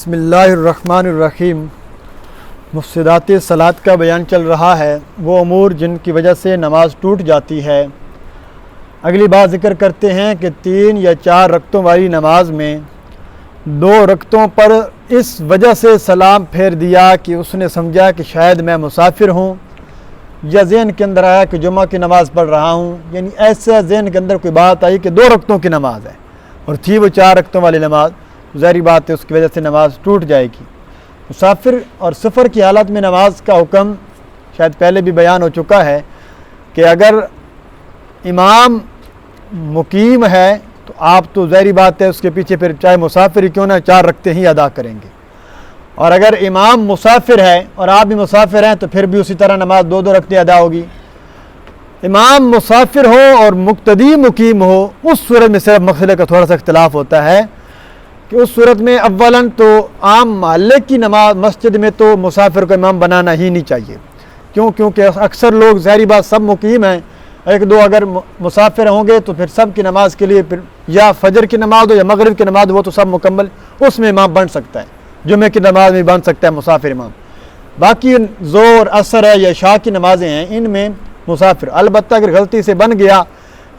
بسم اللہ الرحمن الرحیم۔ مفسدات صلاۃ کا بیان چل رہا ہے، وہ امور جن کی وجہ سے نماز ٹوٹ جاتی ہے۔ اگلی بات ذکر کرتے ہیں کہ 3 یا 4 رکعتوں والی نماز میں 2 رکعتوں پر اس وجہ سے سلام پھیر دیا کہ اس نے سمجھا کہ شاید میں مسافر ہوں، یا ذہن کے اندر آیا کہ جمعہ کی نماز پڑھ رہا ہوں، یعنی ایسا ذہن کے اندر کوئی بات آئی کہ 2 رکعتوں کی نماز ہے اور تھی وہ 4 رکعتوں والی نماز، ظاہری بات ہے اس کی وجہ سے نماز ٹوٹ جائے گی۔ مسافر اور سفر کی حالت میں نماز کا حکم شاید پہلے بھی بیان ہو چکا ہے کہ اگر امام مقیم ہے تو آپ تو ظاہری بات ہے اس کے پیچھے پھر چاہے مسافر ہی کیوں نہ 4 رکعتیں ہی ادا کریں گے، اور اگر امام مسافر ہے اور آپ بھی مسافر ہیں تو پھر بھی اسی طرح نماز 2 رکعتیں ادا ہوگی۔ امام مسافر ہو اور مقتدی مقیم ہو، اس صورت میں صرف مسئلے کا تھوڑا سا اختلاف ہوتا ہے کہ اس صورت میں اولاً تو عام محلے کی نماز مسجد میں تو مسافر کو امام بنانا ہی نہیں چاہیے، کیونکہ اکثر لوگ ظاہری بات سب مقیم ہیں، 1-2 اگر مسافر ہوں گے تو پھر سب کی نماز کے لیے پھر یا فجر کی نماز ہو یا مغرب کی نماز وہ تو سب مکمل اس میں امام بن سکتا ہے، جمعہ کی نماز میں بن سکتا ہے مسافر امام۔ باقی ظہر عصر ہے یا عشاء کی نمازیں ہیں ان میں مسافر، البتہ اگر غلطی سے بن گیا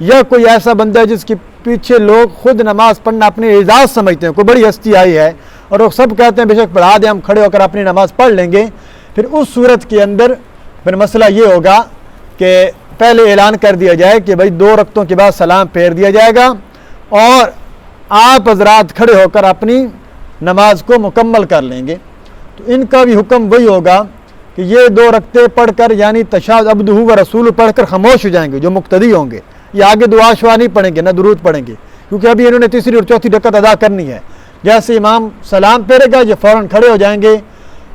یا کوئی ایسا بندہ ہے جس کے پیچھے لوگ خود نماز پڑھنا اپنے اعزاز سمجھتے ہیں، کوئی بڑی ہستی آئی ہے اور وہ سب کہتے ہیں بے شک پڑھا دیں، ہم کھڑے ہو کر اپنی نماز پڑھ لیں گے، پھر اس صورت کے اندر پھر مسئلہ یہ ہوگا کہ پہلے اعلان کر دیا جائے کہ بھائی 2 رکعتوں کے بعد سلام پھیر دیا جائے گا اور آپ حضرات کھڑے ہو کر اپنی نماز کو مکمل کر لیں گے۔ تو ان کا بھی حکم وہی ہوگا کہ یہ 2 رکعتیں پڑھ کر یعنی تشہد عبدہ و رسول پڑھ کر خاموش ہو جائیں گے جو مقتدی ہوں گے، یہ آگے دعا شعا نہیں پڑھیں گے نہ درود پڑھیں گے، کیونکہ ابھی انہوں نے 3 اور 4 رکعت ادا کرنی ہے۔ جیسے امام سلام پھیرے گا یہ فوراً کھڑے ہو جائیں گے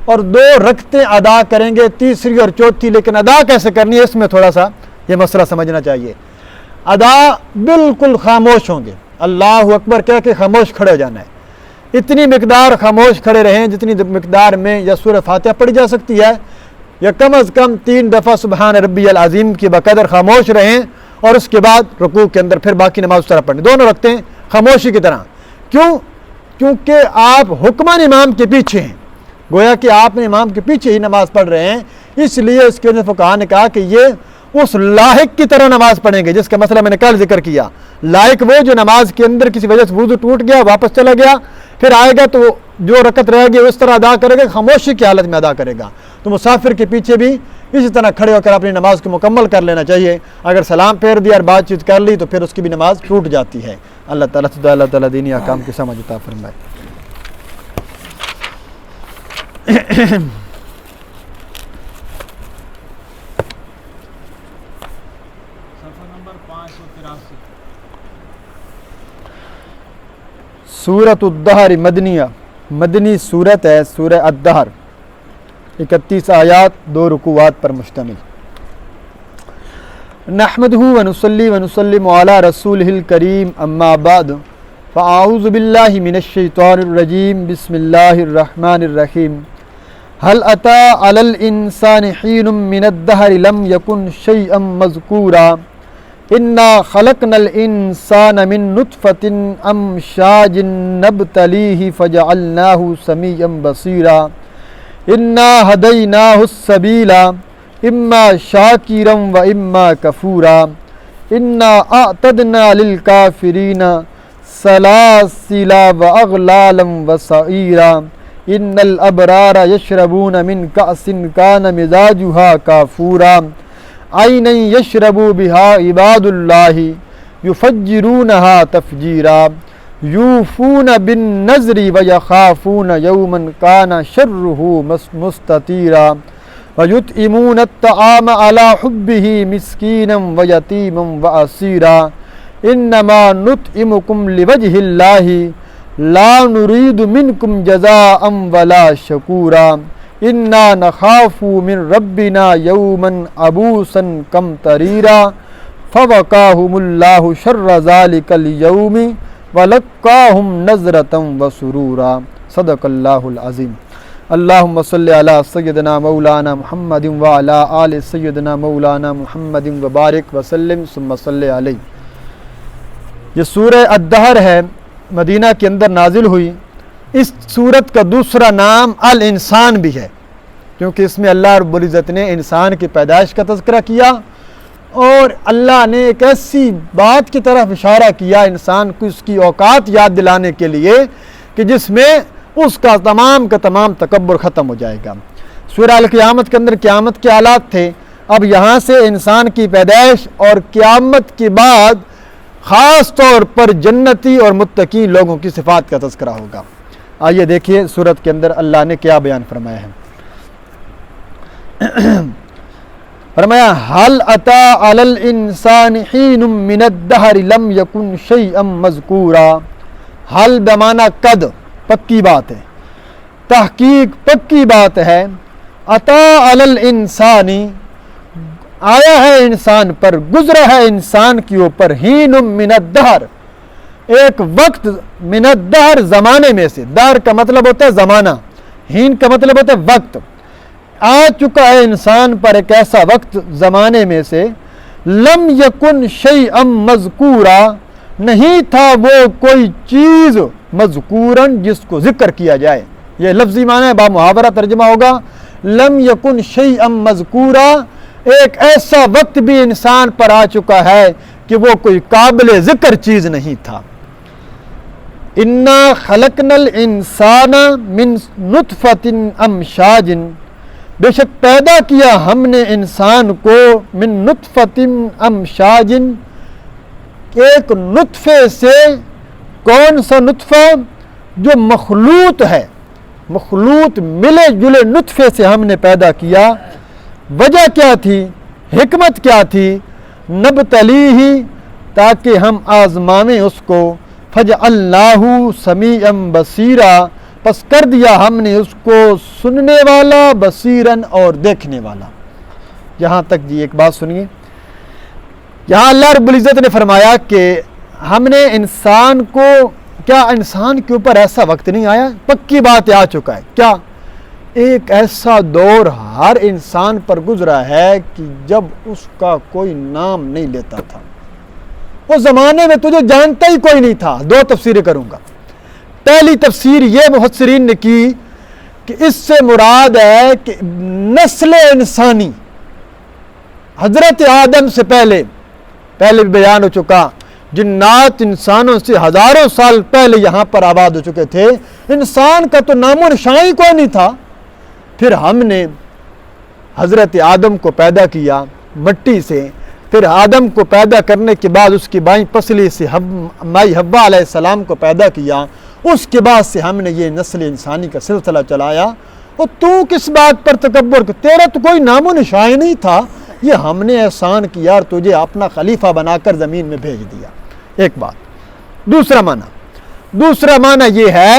اور 2 رکعتیں ادا کریں گے، 3 اور 4، لیکن ادا کیسے کرنی ہے اس میں تھوڑا سا یہ مسئلہ سمجھنا چاہیے۔ ادا بالکل خاموش ہوں گے، اللہ اکبر کہہ کے خاموش کھڑے ہو جانا ہے، اتنی مقدار خاموش کھڑے رہیں جتنی مقدار میں یا سورہ فاتحہ پڑھی جا سکتی ہے، یا کم از کم 3 دفعہ سبحان ربی العظیم کی بقدر خاموش رہیں، اور اس کے بعد رکوع کے اندر پھر باقی نماز اس طرح پڑھیں، دونوں رکھتے ہیں خاموشی کی طرح۔ کیونکہ آپ حکماً امام کے پیچھے ہیں، گویا کہ آپ نے امام کے پیچھے ہی نماز پڑھ رہے ہیں، اس لیے اس کے اندر فقہاء نے کہا کہ یہ اس لائق کی طرح نماز پڑھیں گے جس کا مسئلہ میں نے کل ذکر کیا۔ لائق وہ جو نماز کے اندر کسی وجہ سے وضو ٹوٹ گیا، واپس چلا گیا، پھر آئے گا تو جو رکعت رہ گئی اس طرح ادا کرے گا، خاموشی کی حالت میں ادا کرے گا۔ تو مسافر کے پیچھے بھی اسی طرح کھڑے ہو کر اپنی نماز کو مکمل کر لینا چاہیے، اگر سلام پھیر دیا اور بات چیت کر لی تو پھر اس کی بھی نماز ٹوٹ جاتی ہے۔ اللہ تعالیٰ دینی احکام کی سمجھ عطا فرمائے۔ سورۃ الدہر مدنیہ، مدنی سورت ہے، سورہ الدہر، 31 آیات، 2 رکوعات پر مشتمل۔ نحمدہ ونصلی ونسلم علی رسولہ الکریم، اما بعد فاعوذ باللہ من الشیطان الرجیم، بسم اللہ الرحمن الرحیم۔ هل اتى علی الانسان حین من الدہر لم یکن شیئا مذکورا، انا خلقنا الانسان من نطفة امشاج نبتلیہ فجعلناہ سمیعا بصیرا، انا ہدیناہ السبیل اما شاکرا و اما کفورا، انا اعتدنا للکافرین سلاسل و اغلالا و سعیرا، ان الابرار یشربون من کأس کان مزاجها کافورا، عینا یشرب بها عباد اللہ یفجرونها تفجیرا، یوفون بالنذر ویخافون یوما کان شرہ مستطیرا، ویطعمون الطعام علی حبہ مسکینا ویتیما واسیرا، انما نطعمکم لوجہ اللہ لا نرید منکم جزاء ولا شکورا، انا نخاف من ربنا یوما عبوسا قمطریرا، فوقاہم اللہ شر ذلک اليوم وَلَقَّاهُمْ نَظْرَةً وَسُرُورًا۔ صدق اللہ العظیم۔ اللہم صلی علی سیدنا مولانا محمد وعلی آل سیدنا مولانا محمد وبارک وسلم ثم صلی علیہ۔ یہ سورہ الدہر ہے، مدینہ کے اندر نازل ہوئی اس سورت کا دوسرا نام الانسان بھی ہے، کیونکہ اس میں اللہ رب العزت نے انسان کی پیدائش کا تذکرہ کیا، اور اللہ نے ایک ایسی بات کی طرف اشارہ کیا انسان کو اس کی اوقات یاد دلانے کے لیے کہ جس میں اس کا تمام کا تمام تکبر ختم ہو جائے گا۔ سورہ القیامت کے اندر قیامت کے حالات تھے، اب یہاں سے انسان کی پیدائش اور قیامت کے بعد خاص طور پر جنتی اور متقین لوگوں کی صفات کا تذکرہ ہوگا۔ آئیے دیکھیے سورت کے اندر اللہ نے کیا بیان فرمایا ہے۔ فرمایا حل اتی علی الانسان حین من الدہر لم یکن شیئا مذکورا۔ حل بمعنی قد، پکی بات ہے، تحقیق پکی بات ہے، اتی علی الانسان آیا ہے انسان پر، گزرا ہے انسان کے اوپر، حین من الدہر ایک وقت، من الدہر زمانے میں سے، دہر کا مطلب ہوتا ہے زمانہ، حین کا مطلب ہوتا ہے وقت، آ چکا ہے انسان پر ایک ایسا وقت زمانے میں سے، لم یکن شیئا مذکورا نہیں تھا وہ کوئی چیز، مذکورن جس کو ذکر کیا جائے، یہ لفظی معنی ہے، با محاورہ ترجمہ ہوگا، لم یکن شیئا مذکورا ایک ایسا وقت بھی انسان پر آ چکا ہے کہ وہ کوئی قابل ذکر چیز نہیں تھا۔ انا خلقنا الانسان من نطفۃ امشاج، بے شک پیدا کیا ہم نے انسان کو من نطفۃ امشاج ایک نطفے سے، کون سا نطفہ؟ جو مخلوط ہے، مخلوط ملے جلے نطفے سے ہم نے پیدا کیا۔ وجہ کیا تھی، حکمت کیا تھی؟ نبتلیہ تاکہ ہم آزمائیں اس کو، فجعلناہ سمیعا بصیرا پس کر دیا ہم نے اس کو سننے والا، بصیرن اور دیکھنے والا۔ یہاں تک جی ایک بات سنیے، یہاں اللہ رب العزت نے فرمایا کہ ہم نے انسان کو، کیا انسان کے اوپر ایسا وقت نہیں آیا؟ پکی بات آ چکا ہے، کیا ایک ایسا دور ہر انسان پر گزرا ہے کہ جب اس کا کوئی نام نہیں لیتا تھا، اس زمانے میں تجھے جانتا ہی کوئی نہیں تھا۔ دو تفسیریں کروں گا۔ پہلی تفسیر یہ مفسرین نے کی کہ اس سے مراد ہے کہ نسل انسانی حضرت آدم سے پہلے بھی بیان ہو چکا، جنات انسانوں سے ہزاروں سال پہلے یہاں پر آباد ہو چکے تھے، انسان کا تو نام و نشان ہی کوئی نہیں تھا۔ پھر ہم نے حضرت آدم کو پیدا کیا مٹی سے، پھر آدم کو پیدا کرنے کے بعد اس کی بائیں پسلی سے مائی حوا علیہ السلام کو پیدا کیا، اس کے بعد سے ہم نے یہ نسل انسانی کا سلسلہ چلایا۔ اور تو کس بات پر تکبر، تیرا تو کوئی نام و نشان ہی نہیں تھا، یہ ہم نے احسان کیا اور تجھے اپنا خلیفہ بنا کر زمین میں بھیج دیا۔ ایک بات۔ دوسرا معنی یہ ہے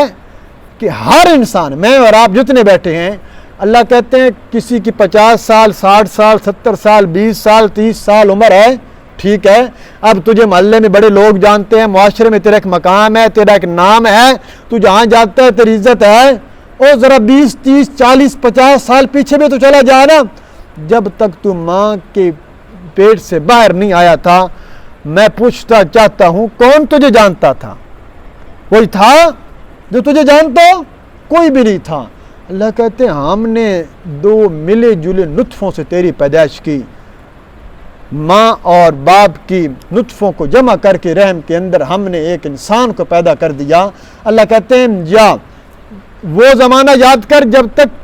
کہ ہر انسان، میں اور آپ جتنے بیٹھے ہیں، اللہ کہتے ہیں کسی کی 50 سال 60 سال 70 سال 20 سال 30 سال عمر ہے، ٹھیک ہے، اب تجھے محلے میں بڑے لوگ جانتے ہیں، معاشرے میں تیرا ایک مقام ہے، تیرا ایک نام ہے، تو جہاں جاتا ہے تیری عزت ہے، اور ذرا 20 30 40 50 سال پیچھے بھی تو چلا جا نا، جب تک تو ماں کے پیٹ سے باہر نہیں آیا تھا، میں پوچھتا چاہتا ہوں کون تجھے جانتا تھا؟ کوئی تھا جو تجھے جانتا ہو؟ کوئی بھی نہیں تھا۔ اللہ کہتے ہیں ہم نے دو ملے جلے نطفوں سے تیری پیدائش کی، ماں اور باپ کی نطفوں کو جمع کر کے رحم کے اندر ہم نے ایک انسان کو پیدا کر دیا۔ اللہ کہتے ہیں جا وہ زمانہ یاد کر جب تک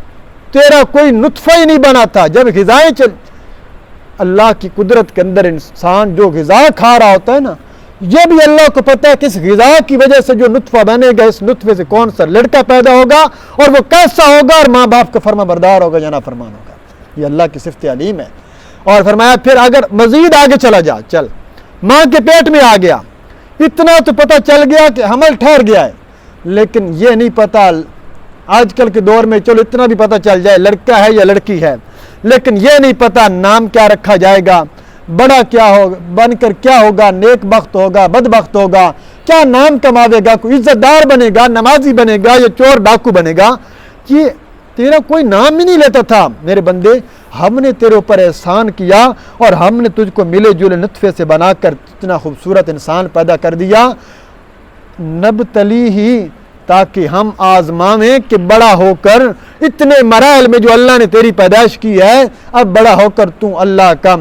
تیرا کوئی نطفہ ہی نہیں بنا تھا، جب غذائیں اللہ کی قدرت کے اندر انسان جو غذا کھا رہا ہوتا ہے نا، یہ بھی اللہ کو پتہ ہے کہ اس غذا کی وجہ سے جو نطفہ بنے گا، اس نطفے سے کون سا لڑکا پیدا ہوگا اور وہ کیسا ہوگا، اور ماں باپ کا فرما بردار ہوگا یا نافرمان ہوگا۔ یہ اللہ کی صفت علیم ہے۔ اور فرمایا پھر اگر مزید آگے چلا جا، چل ماں کے پیٹ میں آ گیا، اتنا تو پتہ چل گیا کہ حمل ٹھہر گیا ہے، لیکن یہ نہیں پتہ آج کل کے دور میں، چلو اتنا بھی پتہ چل جائے لڑکا ہے یا لڑکی ہے، لیکن یہ نہیں پتہ نام کیا رکھا جائے گا، بڑا کیا ہوگا، بن کر کیا ہوگا، نیک بخت ہوگا، بدبخت ہوگا، کیا نام کماوے گا، کوئی عزت دار بنے گا، نمازی بنے گا یا چور ڈاکو بنے گا، یہ تیرا کوئی نام ہی نہیں لیتا تھا۔ میرے بندے، ہم نے تیرے اوپر احسان کیا اور ہم نے تجھ کو ملے جلے نطفے سے بنا کر اتنا خوبصورت انسان پیدا کر دیا۔ نبتلیہ تاکہ ہم آزمائیں کہ بڑا ہو کر اتنے مراحل میں جو اللہ نے تیری پیدائش کی ہے، اب بڑا ہو کر تو اللہ کا،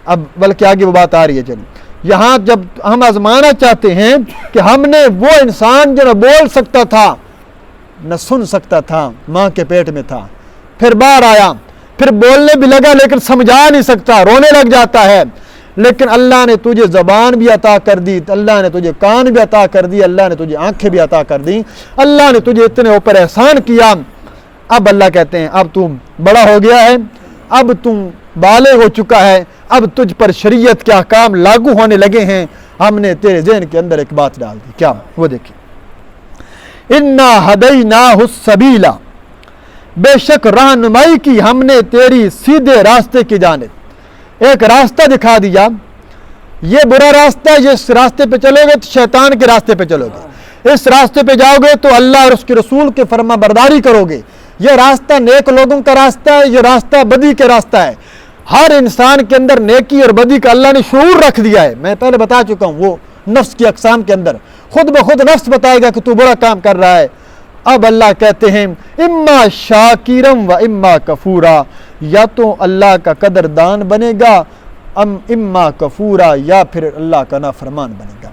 اب بلکہ آگے وہ بات آ رہی ہے، چلیے یہاں جب ہم آزمانا چاہتے ہیں کہ ہم نے وہ انسان جو نہ بول سکتا تھا نہ سن سکتا تھا، ماں کے پیٹ میں تھا، پھر باہر آیا، پھر بولنے بھی لگا لیکن سمجھا نہیں سکتا، رونے لگ جاتا ہے، لیکن اللہ نے تجھے زبان بھی عطا کر دی، اللہ نے تجھے کان بھی عطا کر دی، اللہ نے تجھے آنکھیں بھی عطا کر دی، اللہ نے تجھے اتنے اوپر احسان کیا۔ اب اللہ کہتے ہیں اب تم بڑا ہو گیا ہے، اب تم بالغ ہو چکا ہے، اب تجھ پر شریعت کے احکام لاگو ہونے لگے ہیں، ہم نے تیرے ذہن کے اندر ایک بات ڈال دی، کیا؟ وہ دیکھیں، اِنَّا هَدَيْنَاهُ السَّبِيلَ، بے شک رہنمائی کی ہم نے تیری سیدھے راستے کی جانب، ایک راستہ دکھا دیا، یہ برا راستہ ہے، جس راستے پہ چلو گے تو شیطان کے راستے پہ چلو گے، اس راستے پہ جاؤ گے تو اللہ اور اس کے رسول کے فرما برداری کرو گے، یہ راستہ نیک لوگوں کا راستہ ہے، یہ راستہ بدی کا راستہ ہے، ہر انسان کے اندر نیکی اور بدی کا اللہ نے شعور رکھ دیا ہے، میں پہلے بتا چکا ہوں، وہ نفس کی اقسام کے اندر خود بخود نفس بتائے گا کہ تو برا کام کر رہا ہے۔ اب اللہ کہتے ہیں اما شاکرم و اما کفورا، یا تو اللہ کا قدردان بنے گا، اما کفورا، یا پھر اللہ کا نافرمان بنے گا۔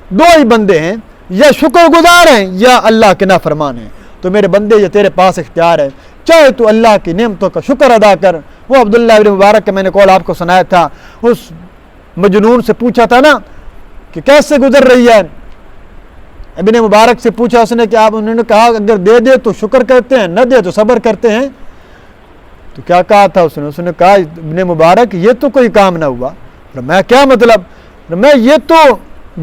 دو ہی بندے ہیں، یا شکر گزار ہیں یا اللہ کے نافرمان ہیں۔ تو میرے بندے یہ تیرے پاس اختیار ہے، چاہے تو اللہ کی نعمتوں کا شکر ادا کر۔ وہ عبداللہ ابن مبارک کا میں نے قول آپ کو سنایا تھا، اس مجنون سے پوچھا تھا نا کہ کیسے گزر رہی ہے، ابن مبارک سے پوچھا اس نے کہ آپ، انہوں نے کہا اگر دے دے تو شکر کرتے ہیں، نہ دے تو صبر کرتے ہیں۔ تو کیا کہا تھا اس نے کہا ابن مبارک یہ تو کوئی کام نہ ہوا۔ میں کیا مطلب؟ میں یہ تو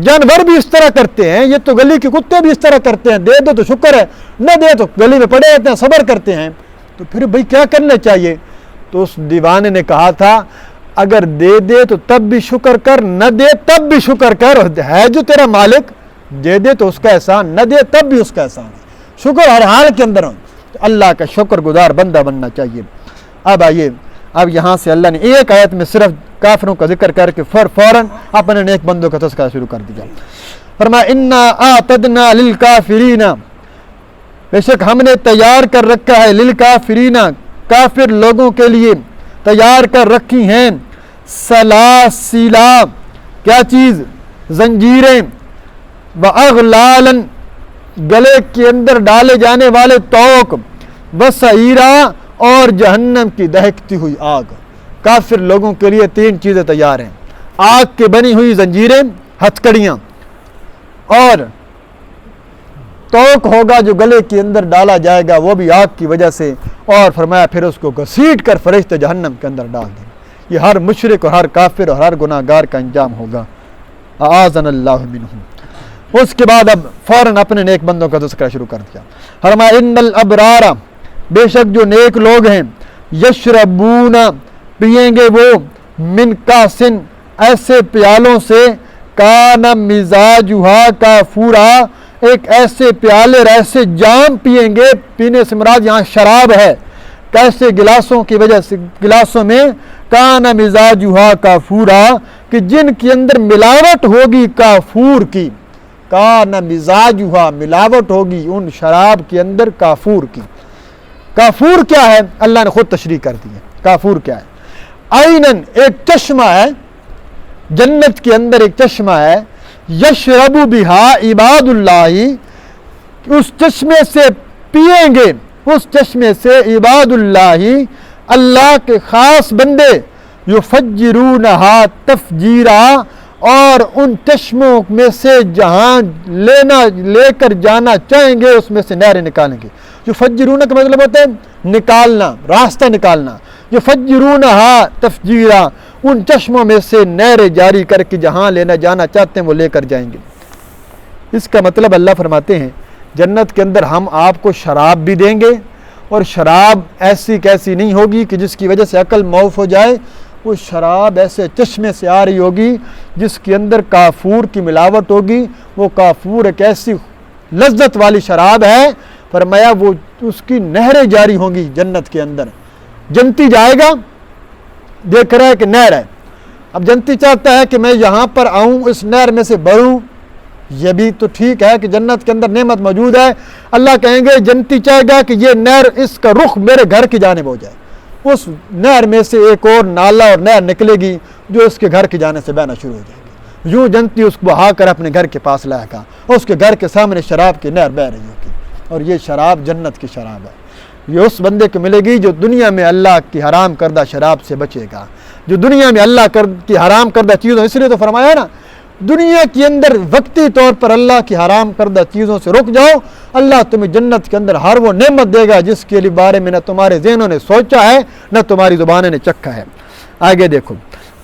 جانور بھی اس طرح کرتے ہیں، یہ تو گلی کے کتے بھی اس طرح کرتے ہیں، دے دو تو شکر ہے، نہ دے تو گلی میں پڑے رہتے ہیں، صبر کرتے ہیں۔ تو پھر بھائی کیا کرنا چاہیے؟ تو اس دیوانے نے کہا تھا اگر دے دے تو تب بھی شکر کر، نہ دے تب بھی شکر کر، ہے جو تیرا مالک، دے دے تو اس کا احسان، نہ دے تب بھی اس کا احسان ہے، شکر ہر حال کے اندر ہو، تو اللہ کا شکر گزار بندہ بننا چاہیے۔ اب آئیے، اب یہاں سے اللہ نے ایک آیت میں صرف کافروں کا ذکر کر کے فوراً اپنے نیک بندوں کا تذکرہ شروع کر دیا۔ فرمایا انا اعتدنا للکافرین، بے شک ہم نے تیار کر رکھا ہے، للکافرین کافر لوگوں کے لیے تیار کر رکھی ہیں، سلاسلا، کیا چیز؟ زنجیریں، وَأَغْلَالًا، گلے کے اندر ڈالے جانے والے توق، وَسَعِيرًا، اور جہنم کی دہکتی ہوئی آگ۔ کافر لوگوں کے لیے تین چیزیں تیار ہیں، آگ کی بنی ہوئی زنجیریں، ہتھکڑیاں، اور توق ہوگا جو گلے کے اندر ڈالا جائے گا وہ بھی آگ کی وجہ سے، اور فرمایا پھر اس کو گھسیٹ کر فرشتے جہنم کے اندر ڈال دیں۔ یہ ہر مشرک اور ہر کافر اور ہر گناہ گار کا انجام ہوگا، اعاذنا اللہ منہم۔ اس کے بعد اب فوراً اپنے نیک بندوں کا تذکرہ شروع کر دیا۔ فرمایا ان الابرار، بے شک جو نیک لوگ ہیں، یشربون، پئیں گے وہ، من کاسن، ایسے پیالوں سے، کان مزاجھا کافورا، ایک ایسے پیالے اور ایسے جام پئیں گے، پینے سے مراد یہاں شراب ہے، کیسے گلاسوں کی وجہ سے، گلاسوں میں، کان مزاجھا کافورا، کہ جن کے اندر ملاوٹ ہوگی کافور کی، کان مزاجھا، ملاوٹ ہوگی ان شراب کے اندر کافور کی۔ کافور کیا ہے؟ اللہ نے خود تشریح کر دی ہے، کافور کیا ہے؟ عینن، ایک چشمہ ہے، جنت کے اندر ایک چشمہ ہے، یشرب بہا عباد اللہ، اس چشمے سے پئیں گے، اس چشمے سے عباد اللہ، اللہ کے خاص بندے، یفجرونہا تفجیرا، اور ان چشموں میں سے جہاں لے کر جانا چاہیں گے اس میں سے نہریں نکالیں گے۔ یفجرون کا مطلب ہوتا ہے نکالنا، راستہ نکالنا، یفجرونہا تفجیرا، ان چشموں میں سے نہریں جاری کر کے جہاں لینا جانا چاہتے ہیں وہ لے کر جائیں گے۔ اس کا مطلب اللہ فرماتے ہیں جنت کے اندر ہم آپ کو شراب بھی دیں گے، اور شراب ایسی کیسی نہیں ہوگی کہ جس کی وجہ سے عقل معاف ہو جائے، وہ شراب ایسے چشمے سے آ رہی ہوگی جس کے اندر کافور کی ملاوٹ ہوگی، وہ کافور ایک ایسی لذت والی شراب ہے، فرمایا وہ اس کی نہریں جاری ہوں گی جنت کے اندر۔ جنتی جائے گا، دیکھ رہا ہے کہ نہر ہے، اب جنتی چاہتا ہے کہ میں یہاں پر آؤں، اس نہر میں سے بڑھوں، یہ بھی تو ٹھیک ہے کہ جنت کے اندر نعمت موجود ہے. اللہ کہیں گے جنتی چاہے گا کہ یہ نہر اس کا رخ میرے گھر کی جانب ہو جائے. اس نہر میں سے ایک اور نالا اور نہر نکلے گی جو اس کے گھر کی جانب سے بہنا شروع ہو جائے گی. یوں جنتی اس کو بہا کر اپنے گھر کے پاس لائے گا اور اس کے گھر کے سامنے شراب کی نہر بہہ رہی ہوگی. اور یہ شراب جنت کی شراب ہے. یہ اس بندے کو ملے گی جو دنیا میں اللہ کی حرام کردہ شراب سے بچے گا, جو دنیا میں اللہ کی حرام کردہ چیزوں, اس لیے تو فرمایا نا دنیا کے اندر وقتی طور پر اللہ کی حرام کردہ چیزوں سے رک جاؤ, اللہ تمہیں جنت کے اندر ہر وہ نعمت دے گا جس کے بارے میں نہ تمہارے ذہنوں نے سوچا ہے نہ تمہاری زبانیں نے چکھا ہے. آگے دیکھو,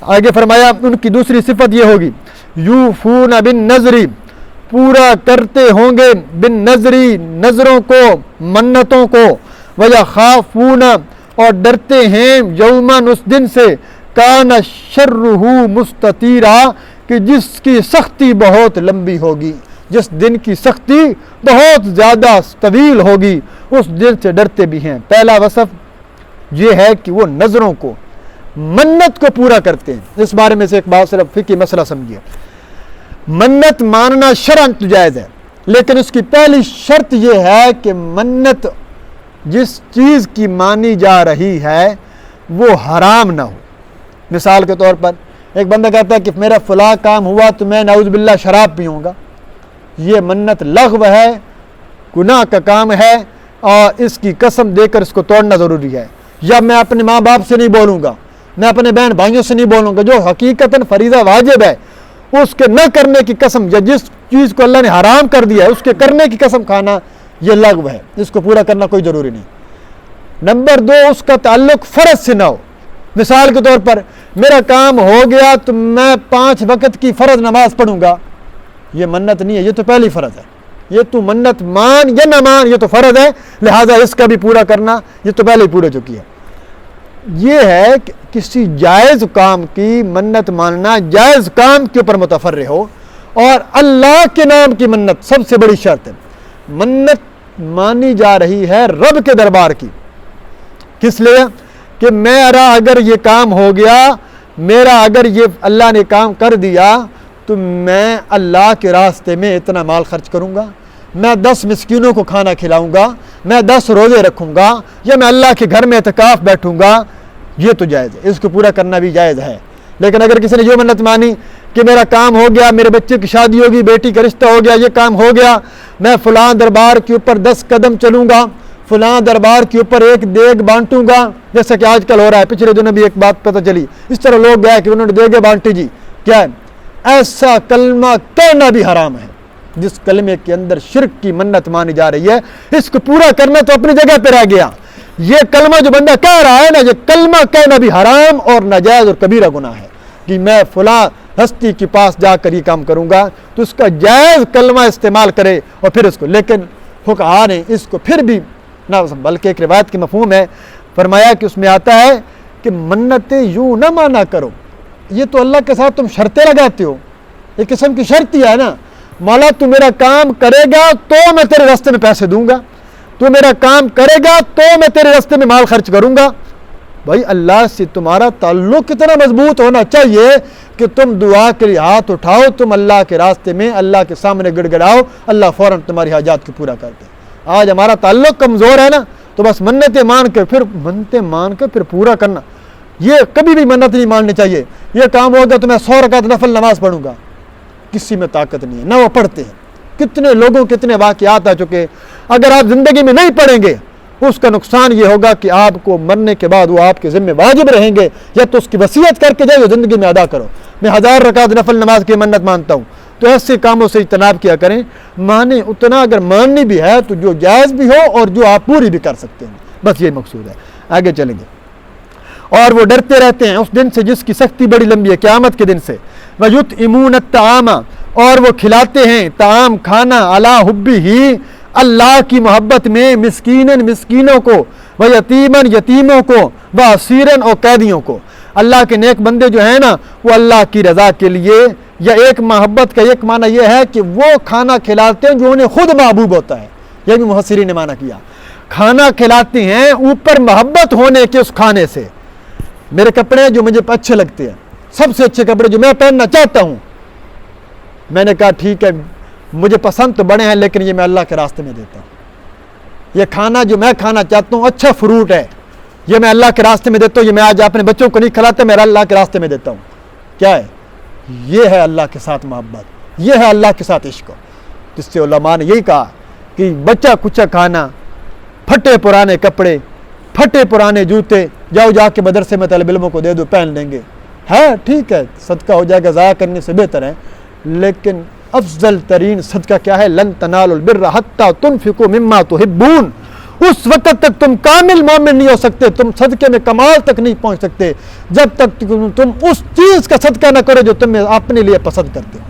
آگے فرمایا ان کی دوسری صفت یہ ہوگی یوفون بالنذر, پورا کرتے ہوں گے بالنذر, نظروں کو, منتوں کو, وَيَخَافُونَ اور ڈرتے ہیں یوماً اس دن سے, کان شرہ مستطیرا کہ جس کی سختی بہت لمبی ہوگی, جس دن کی سختی بہت زیادہ طویل ہوگی, اس دن سے ڈرتے بھی ہیں. پہلا وصف یہ ہے کہ وہ نظروں کو, منت کو پورا کرتے ہیں. اس بارے میں سے ایک بات صرف فقہی مسئلہ سمجھیے. منت ماننا شرعاً تو جائز ہے, لیکن اس کی پہلی شرط یہ ہے کہ منت جس چیز کی مانی جا رہی ہے وہ حرام نہ ہو. مثال کے طور پر ایک بندہ کہتا ہے کہ میرا فلاں کام ہوا تو میں نعوذ باللہ شراب پیوں گا. یہ منت لغو ہے, گناہ کا کام ہے, اور اس کی قسم دے کر اس کو توڑنا ضروری ہے. یا میں اپنے ماں باپ سے نہیں بولوں گا, میں اپنے بہن بھائیوں سے نہیں بولوں گا, جو حقیقتاً فریضہ واجب ہے اس کے نہ کرنے کی قسم, یا جس چیز کو اللہ نے حرام کر دیا ہے اس کے کرنے کی قسم کھانا, یہ لغو ہے, اس کو پورا کرنا کوئی ضروری نہیں. نمبر 2, اس کا تعلق فرض سے نہ ہو. مثال کے طور پر میرا کام ہو گیا تو میں 5 وقت کی فرض نماز پڑھوں گا, یہ منت نہیں ہے, یہ تو پہلی فرض ہے. یہ تو منت مان یا نہ مان, یہ تو فرض ہے, لہذا اس کا بھی پورا کرنا یہ تو پہلے ہی پورا چکی ہے. یہ ہے کہ کسی جائز کام کی منت ماننا, جائز کام کے اوپر متفرع ہو, اور اللہ کے نام کی منت سب سے بڑی شرط ہے. منت مانی جا رہی ہے رب کے دربار کی, کس لیے کہ میرا اگر یہ کام ہو گیا, میرا اگر یہ اللہ نے کام کر دیا تو میں اللہ کے راستے میں اتنا مال خرچ کروں گا, میں 10 مسکینوں کو کھانا کھلاؤں گا, میں 10 روزے رکھوں گا, یا میں اللہ کے گھر میں اعتکاف بیٹھوں گا. یہ تو جائز ہے, اس کو پورا کرنا بھی جائز ہے. لیکن اگر کسی نے یہ منت مانی کہ میرا کام ہو گیا, میرے بچے کی شادی ہوگی, بیٹی کا رشتہ ہو گیا, یہ کام ہو گیا, میں فلاں دربار کے اوپر 10 قدم چلوں گا, فلاں دربار کے اوپر ایک دیگ بانٹوں گا, جیسا کہ آج کل ہو رہا ہے. پچھلے دنوں بھی ایک بات پتہ چلی, اس طرح لوگ گئے کہ انہوں نے دیگیں بانٹی. جی کیا ہے, ایسا کلمہ کہنا بھی حرام ہے جس کلمے کے اندر شرک کی منت مانی جا رہی ہے. اس کو پورا کرنا تو اپنی جگہ پہ رہ گیا. یہ کلمہ جو بندہ کہہ رہا ہے نا, یہ کلمہ کہنا بھی حرام اور ناجائز اور کبیرہ گناہ ہے. کہ میں فلاں ہستی کے پاس جا کر یہ کام کروں گا, تو اس کا جائز کلمہ استعمال کرے اور پھر اس کو, لیکن فقہا نے اس کو پھر بھی نہ, بلکہ ایک روایت کے مفہوم ہے, فرمایا کہ اس میں آتا ہے کہ منتیں یوں نہ مانا کرو, یہ تو اللہ کے ساتھ تم شرطیں لگاتے ہو, ایک قسم کی شرط ہی ہے نا. مولا تو میرا کام کرے گا تو میں تیرے راستے میں پیسے دوں گا, تو میرا کام کرے گا تو میں تیرے راستے میں مال خرچ کروں گا. بھائی اللہ سے تمہارا تعلق کتنا مضبوط ہونا چاہیے کہ تم دعا کے لیے ہاتھ اٹھاؤ, تم اللہ کے راستے میں اللہ کے سامنے گڑ گڑاؤ, اللہ فوراً تمہاری حاجات کو پورا کر دے. آج ہمارا تعلق کمزور ہے نا, تو بس منتیں مان کر پھر پورا کرنا, یہ کبھی بھی منت نہیں ماننی چاہیے. یہ کام ہوگا تو میں 100 رکعت نفل نماز پڑھوں گا, کسی میں طاقت نہیں ہے, نہ وہ پڑھتے ہیں. کتنے لوگوں کتنے واقعات آ چکے. اگر آپ زندگی میں نہیں پڑھیں گے اس کا نقصان یہ ہوگا کہ آپ کو مرنے کے بعد وہ آپ کے ذمہ واجب رہیں گے, یا تو اس کی وصیت کر کے جائے زندگی میں ادا کرو. میں 1000 رکعت نفل نماز کی منت مانتا ہوں, تو ایسے کاموں سے اجتناب کیا کریں. مانیں اتنا, اگر ماننی بھی ہے تو جو جائز بھی ہو اور جو آپ پوری بھی کر سکتے ہیں, بس یہ مقصود ہے. آگے چلیں گے. اور وہ ڈرتے رہتے ہیں اس دن سے جس کی سختی بڑی لمبی ہے, قیامت کے دن سے. وَيُطْعِمُونَ الطَّعَامَ اور وہ کھلاتے ہیں طعام کھانا, عَلَىٰ حُبِّهِ اللہ کی محبت میں, مسکینوں کو, وَيَتِيمًا یتیموں کو, وَأَسِيرًا اور قیدیوں کو. اللہ کے نیک بندے جو ہیں نا وہ اللہ کی رضا کے لیے, یا ایک محبت کا ایک معنی یہ ہے کہ وہ کھانا کھلاتے ہیں جو انہیں خود محبوب ہوتا ہے. یہ بھی مفسرین نے معنی کیا, کھانا کھلاتے ہیں اوپر محبت ہونے کے اس کھانے سے. میرے کپڑے جو مجھے اچھے لگتے ہیں, سب سے اچھے کپڑے جو میں پہننا چاہتا ہوں, میں نے کہا ٹھیک ہے مجھے پسند تو بڑے ہیں لیکن یہ میں اللہ کے راستے میں دیتا ہوں۔ یہ کھانا جو میں کھانا چاہتا ہوں اچھا فروٹ ہے، یہ میں اللہ کے راستے میں دیتا ہوں۔ یہ میں آج اپنے بچوں کو نہیں کھلاتا، میں اللہ کے راستے میں دیتا ہوں۔ کیا ہے؟ یہ ہے اللہ کے ساتھ محبت، یہ ہے اللہ کے ساتھ عشق، جس سے علماء نے یہی کہا کہ بچہ کچا کھانا، پھٹے پرانے کپڑے، پھٹے پرانے جوتے، جاؤ جا کے مدرسے میں طالب علموں کو دے دو، پہن لیں گے، ہے ٹھیک ہے، صدقہ ہو جائے گا، ضائع کرنے سے بہتر ہے، لیکن افضل ترین صدقہ کیا ہے؟ لن تنالوا البر حتی تنفقوا مما تحبون۔ اس وقت تک تم کامل مومن نہیں ہو سکتے، تم صدقے میں کمال تک نہیں پہنچ سکتے جب تک تم اس چیز کا صدقہ نہ کرو جو تم اپنے لیے پسند کرتے ہو۔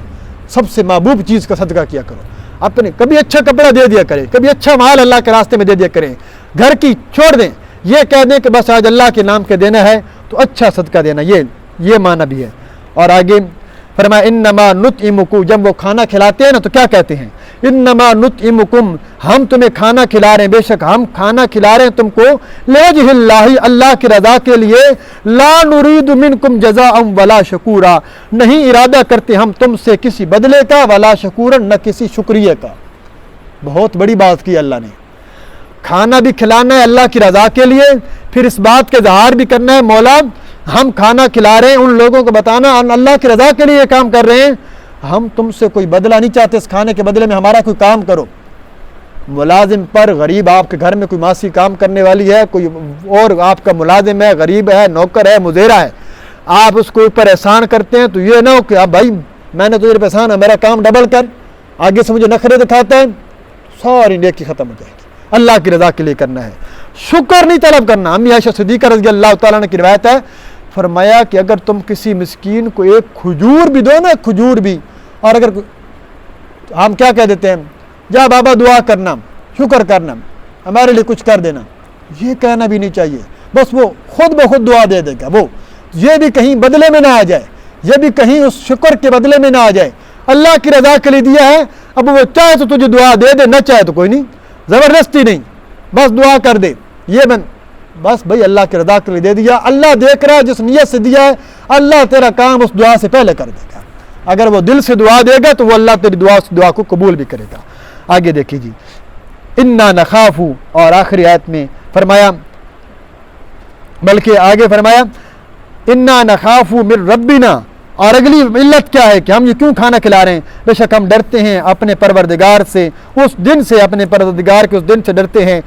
سب سے محبوب چیز کا صدقہ کیا کرو، اپنے کبھی اچھا کپڑا دے دیا کریں، کبھی اچھا مال اللہ کے راستے میں دے دیا کریں، گھر کی چھوڑ دیں، یہ کہہ دیں کہ بس آج اللہ کے نام کے دینا ہے تو اچھا صدقہ دینا، یہ معنی بھی ہے۔ اور آگے فرمایا انما نطعمکم، جب وہ کھانا کھلاتے ہیں نا تو کیا کہتے ہیں؟ انما نطعمکم، ہم تمہیں کھانا کھلا رہے ہیں، بے شک ہم کھانا کھلا رہے ہیں تم کو، لوجہ اللہ، اللہ کی رضا کے لیے، لا نرید منکم جزاء ولا شکورا، نہیں ارادہ کرتے ہم تم سے کسی بدلے کا، ولا شکورا، نہ کسی شکریہ کا۔ بہت بڑی بات کی اللہ نے، کھانا بھی کھلانا ہے اللہ کی رضا کے لیے، پھر اس بات کا اظہار بھی کرنا ہے مولا ہم کھانا کھلا رہے ہیں، ان لوگوں کو بتانا اللہ کی رضا کے لیے یہ کام کر رہے ہیں، ہم تم سے کوئی بدلہ نہیں چاہتے، اس کھانے کے بدلے میں ہمارا کوئی کام کرو۔ ملازم پر، غریب آپ کے گھر میں کوئی ماسی کام کرنے والی ہے، کوئی اور آپ کا ملازم ہے، غریب ہے، نوکر ہے، مزیرہ ہے، آپ اس کو اوپر احسان کرتے ہیں تو یہ نہ ہو کہ اب بھائی میں نے تجھے احسان ہے، میرا کام ڈبل کر، آگے سے مجھے نخرے دکھاتا ہے، ساری نیکی ختم ہو جائے گی۔ اللہ کی رضا کے لیے کرنا ہے، شکر نہیں طلب کرنا۔ امی عائشہ صدیقہ رضی اللہ تعالیٰ عنہ کی روایت ہے، فرمایا کہ اگر تم کسی مسکین کو ایک کھجور بھی دو نا، کھجور بھی، اور اگر ہم کیا کہہ دیتے ہیں، جا بابا دعا کرنا، شکر کرنا، ہمارے لیے کچھ کر دینا، یہ کہنا بھی نہیں چاہیے، بس وہ خود بخود دعا دے دے گا، وہ یہ بھی کہیں بدلے میں نہ آ جائے، یہ بھی کہیں اس شکر کے بدلے میں نہ آ جائے، اللہ کی رضا کے لیے دیا ہے، اب وہ چاہے تو تجھے دعا دے دے، نہ چاہے تو کوئی نہیں، زبردستی نہیں، بس دعا کر دے، یہ بس بھائی اللہ کی رضا کے لیے دے دیا، اللہ دیکھ رہا ہے جس نیت سے دیا ہے، اللہ تیرا کام اس دعا سے پہلے کر دے گا، اگر وہ دل سے دعا دے گا تو وہ اللہ تیری دعا کو قبول بھی کرے گا۔ آگے دیکھیے جی، انا نخاف، اور آخری آیت میں فرمایا، بلکہ آگے فرمایا انا نخاف من ربنا، اور اگلی علت کیا ہے کہ ہم یہ کیوں کھانا کھلا رہے ہیں؟ بے شک ہم ڈرتے ہیں اپنے پروردگار سے، اس دن سے، اپنے پروردگار کے اس دن سے ڈرتے ہیں،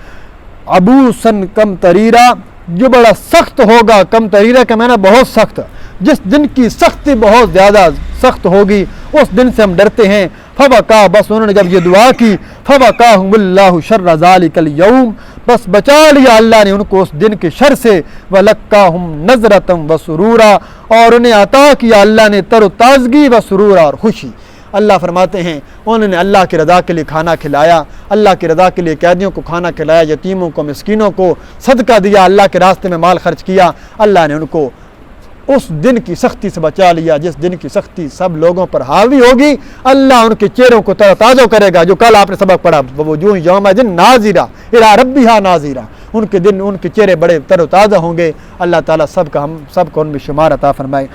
عبوسن کم تریرا، جو بڑا سخت ہوگا، کم تریرا کا معنی بہت سخت، جس دن کی سختی بہت زیادہ سخت ہوگی اس دن سے ہم ڈرتے ہیں۔ فوقا، بس انہوں نے جب یہ دعا کی، فوقاہم اللہ شر ذالک الیوم، بس بچا لیا اللہ نے ان کو اس دن کے شر سے، ولقاہم نظرۃ وسرورا، اور انہیں عطا کیا اللہ نے تر و تازگی و سرورا، اور خوشی۔ اللہ فرماتے ہیں انہوں نے اللہ کی رضا کے لیے کھانا کھلایا، اللہ کی رضا کے لیے قیدیوں کو کھانا کھلایا، یتیموں کو، مسکینوں کو صدقہ دیا، اللہ کے راستے میں مال خرچ کیا، اللہ نے ان کو اس دن کی سختی سے بچا لیا جس دن کی سختی سب لوگوں پر حاوی ہوگی۔ اللہ ان کے چہروں کو تر و تازہ کرے گا، جو کل آپ نے سبق پڑھا، وجوہ یومئذ ناظرہ الی ربہا ناظرہ، ان کے چہرے بڑے تر و تازہ ہوں گے۔ اللہ تعالیٰ سب کو ان میں شمار عطا فرمائے۔